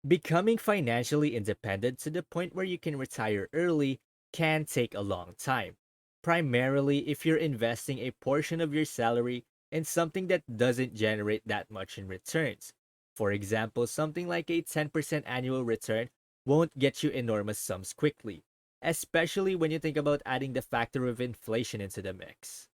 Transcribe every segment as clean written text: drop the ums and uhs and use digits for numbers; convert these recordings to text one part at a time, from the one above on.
Becoming financially independent to the point where you can retire early can take a long time, primarily if you're investing a portion of your salary in something that doesn't generate that much in returns. For example, something like a 10% annual return won't get you enormous sums quickly, especially when you think about adding the factor of inflation into the mix.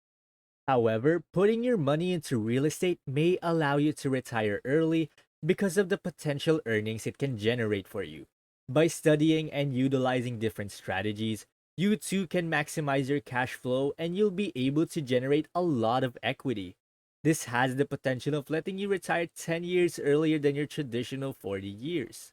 However, putting your money into real estate may allow you to retire early because of the potential earnings it can generate for you. By studying and utilizing different strategies, you too can maximize your cash flow and you'll be able to generate a lot of equity. This has the potential of letting you retire 10 years earlier than your traditional 40 years.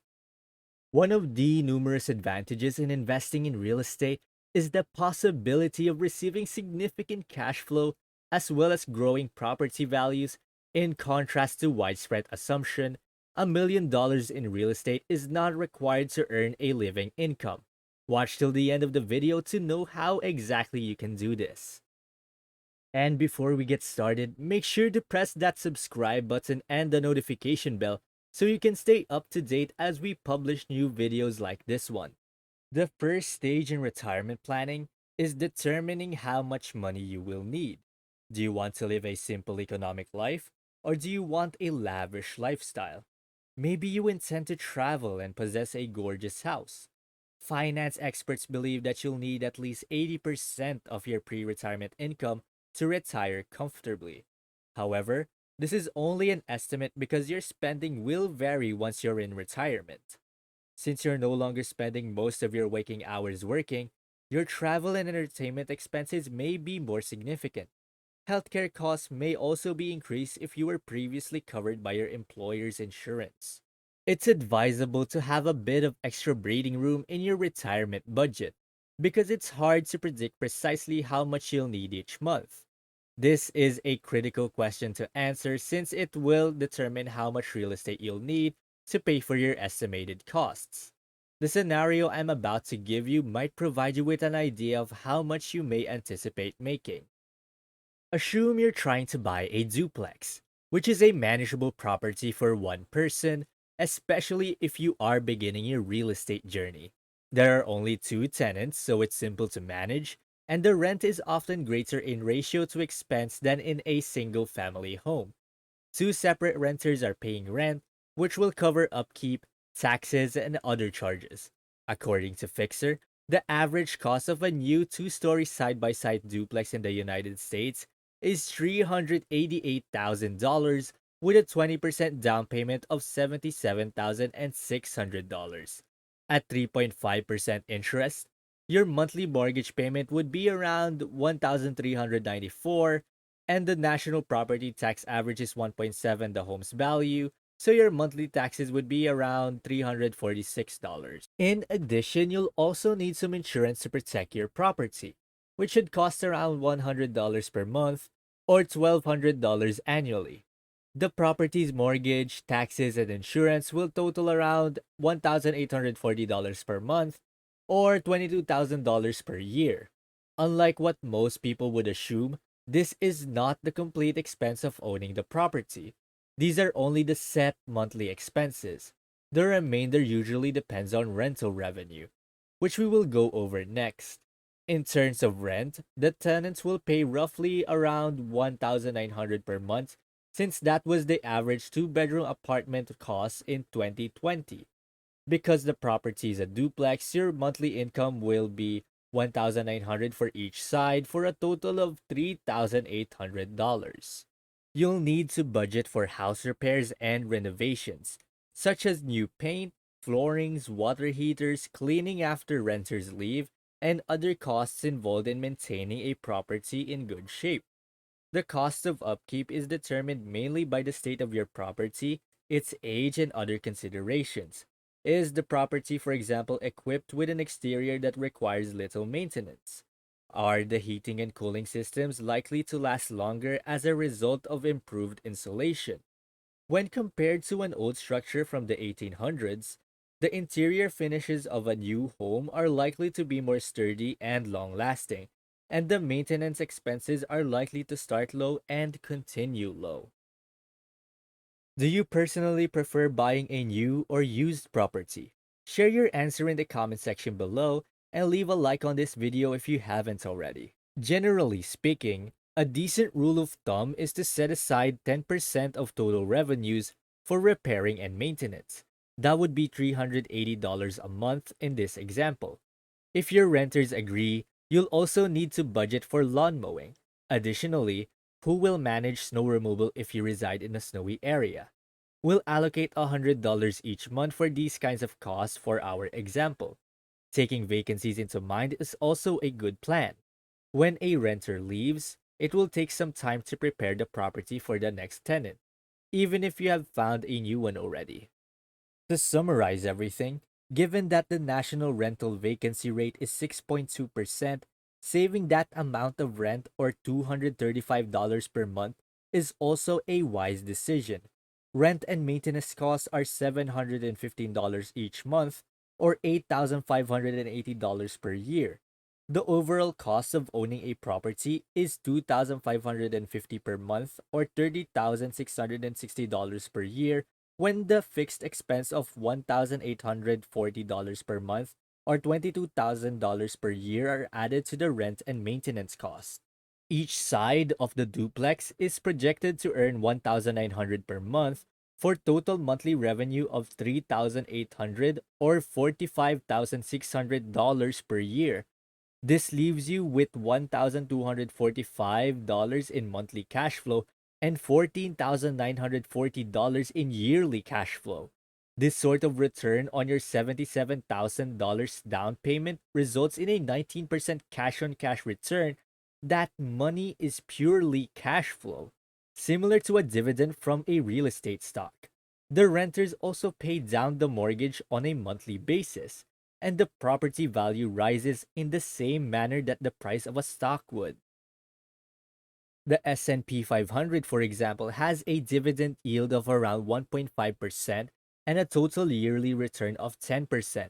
One of the numerous advantages in investing in real estate is the possibility of receiving significant cash flow as well as growing property values. In contrast to widespread assumption, $1 million in real estate is not required to earn a living income. Watch till the end of the video to know how exactly you can do this. And before we get started, make sure to press that subscribe button and the notification bell so you can stay up to date as we publish new videos like this one. The first stage in retirement planning is determining how much money you will need. Do you want to live a simple economic life or do you want a lavish lifestyle? Maybe you intend to travel and possess a gorgeous house. Finance experts believe that you'll need at least 80% of your pre retirement income to retire comfortably. However, this is only an estimate because your spending will vary once you're in retirement. Since you're no longer spending most of your waking hours working, your travel and entertainment expenses may be more significant. Healthcare costs may also be increased if you were previously covered by your employer's insurance. It's advisable to have a bit of extra breathing room in your retirement budget because it's hard to predict precisely how much you'll need each month. This is a critical question to answer since it will determine how much real estate you'll need to pay for your estimated costs. The scenario I'm about to give you might provide you with an idea of how much you may anticipate making. Assume you're trying to buy a duplex, which is a manageable property for one person, especially if you are beginning your real estate journey. There are only two tenants, so it's simple to manage, and the rent is often greater in ratio to expense than in a single family home. Two separate renters are paying rent, which will cover upkeep, taxes, and other charges. According to Fixer, the average cost of a new two-story side-by-side duplex in the United States is $388,000 with a 20% down payment of $77,600. At 3.5% interest, your monthly mortgage payment would be around 1,394, and the national property tax average is 1.7 the home's value, so your monthly taxes would be around $346. In addition, you'll also need some insurance to protect your property, which should cost around $100 per month or $1,200 annually. The property's mortgage, taxes, and insurance will total around $1,840 per month or $22,000 per year. Unlike what most people would assume, this is not the complete expense of owning the property. These are only the set monthly expenses. The remainder usually depends on rental revenue, which we will go over next. In terms of rent, the tenants will pay roughly around 1,900 per month since that was the average two-bedroom apartment cost in 2020. Because the property is a duplex, your monthly income will be 1,900 for each side for a total of $3,800. You'll need to budget for house repairs and renovations, such as new paint, floorings, water heaters, cleaning after renters leave, and other costs involved in maintaining a property in good shape. The cost of upkeep is determined mainly by the state of your property, its age, and other considerations. Is the property, for example, equipped with an exterior that requires little maintenance? Are the heating and cooling systems likely to last longer as a result of improved insulation? When compared to an old structure from the 1800s, the interior finishes of a new home are likely to be more sturdy and long lasting, and the maintenance expenses are likely to start low and continue low. Do you personally prefer buying a new or used property? Share your answer in the comment section below and leave a like on this video if you haven't already. Generally speaking, a decent rule of thumb is to set aside 10% of total revenues for repairing and maintenance. That would be $380 a month in this example. If your renters agree, you'll also need to budget for lawn mowing. Additionally, who will manage snow removal if you reside in a snowy area? We'll allocate $100 each month for these kinds of costs for our example. Taking vacancies into mind is also a good plan. When a renter leaves, it will take some time to prepare the property for the next tenant, even if you have found a new one already. To summarize everything, given that the national rental vacancy rate is 6.2%, saving that amount of rent or $235 per month is also a wise decision. Rent and maintenance costs are $715 each month or $8,580 per year. The overall cost of owning a property is $2,550 per month or $30,660 per year when the fixed expense of $1,840 per month or $22,000 per year are added to the rent and maintenance costs. Each side of the duplex is projected to earn $1,900 per month for total monthly revenue of $3,800 or $45,600 per year. This leaves you with $1,245 in monthly cash flow and $14,940 in yearly cash flow. This sort of return on your $77,000 down payment results in a 19% cash on cash return. That money is purely cash flow, similar to a dividend from a real estate stock. The renters also pay down the mortgage on a monthly basis, and the property value rises in the same manner that the price of a stock would. The S&P 500, for example, has a dividend yield of around 1.5% and a total yearly return of 10%.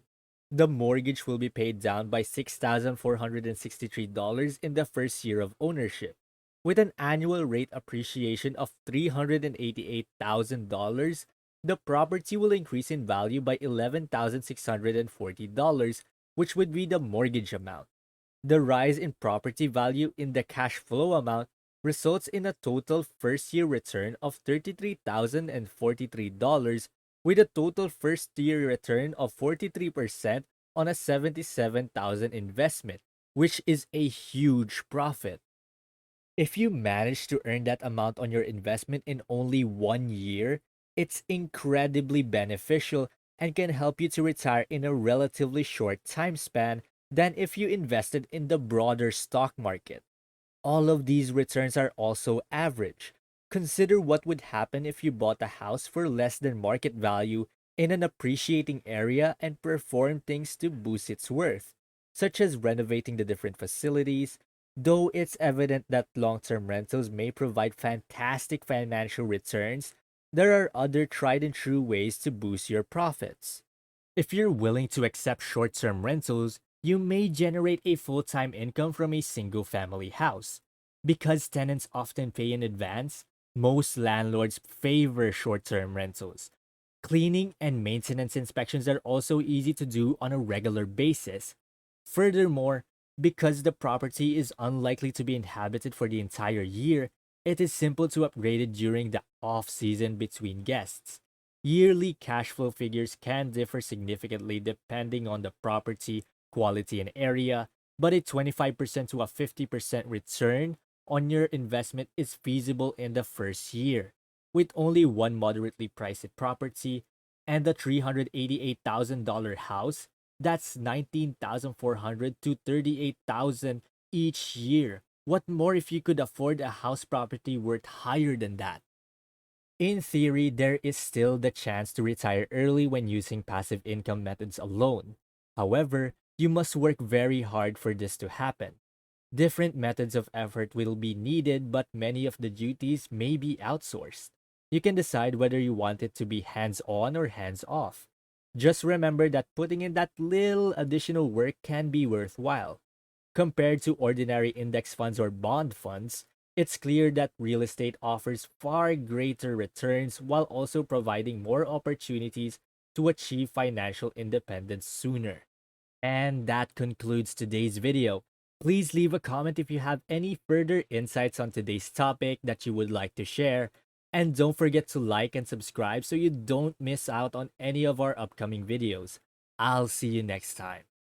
The mortgage will be paid down by $6,463 in the first year of ownership, with an annual rate appreciation of $388,000. The property will increase in value by $11,640, which would be the mortgage amount. The rise in property value in the cash flow amount results in a total first year return of $33,043, with a total first year return of 43% on a $77,000 investment, which is a huge profit. If you manage to earn that amount on your investment in only 1 year, it's incredibly beneficial and can help you to retire in a relatively short time span than if you invested in the broader stock market. All of these returns are also average. Consider what would happen if you bought a house for less than market value in an appreciating area and performed things to boost its worth, such as renovating the different facilities. Though it's evident that long-term rentals may provide fantastic financial returns, there are other tried and true ways to boost your profits. If you're willing to accept short-term rentals, you may generate a full-time income from a single-family house. Because tenants often pay in advance, most landlords favor short-term rentals. Cleaning and maintenance inspections are also easy to do on a regular basis. Furthermore, because the property is unlikely to be inhabited for the entire year, it is simple to upgrade it during the off-season between guests. Yearly cash flow figures can differ significantly depending on the property, quality, and area, but a 25% to a 50% return on your investment is feasible in the first year. With only one moderately priced property and the $388,000 house, that's $19,400 to $38,000 each year. What more if you could afford a house property worth higher than that? In theory, there is still the chance to retire early when using passive income methods alone. However, you must work very hard for this to happen. Different methods of effort will be needed, but many of the duties may be outsourced. You can decide whether you want it to be hands-on or hands-off. Just remember that putting in that little additional work can be worthwhile. Compared to ordinary index funds or bond funds, It's clear that real estate offers far greater returns while also providing more opportunities to achieve financial independence sooner. And that concludes today's video. Please leave a comment if you have any further insights on today's topic that you would like to share. And don't forget to like and subscribe so you don't miss out on any of our upcoming videos. I'll see you next time.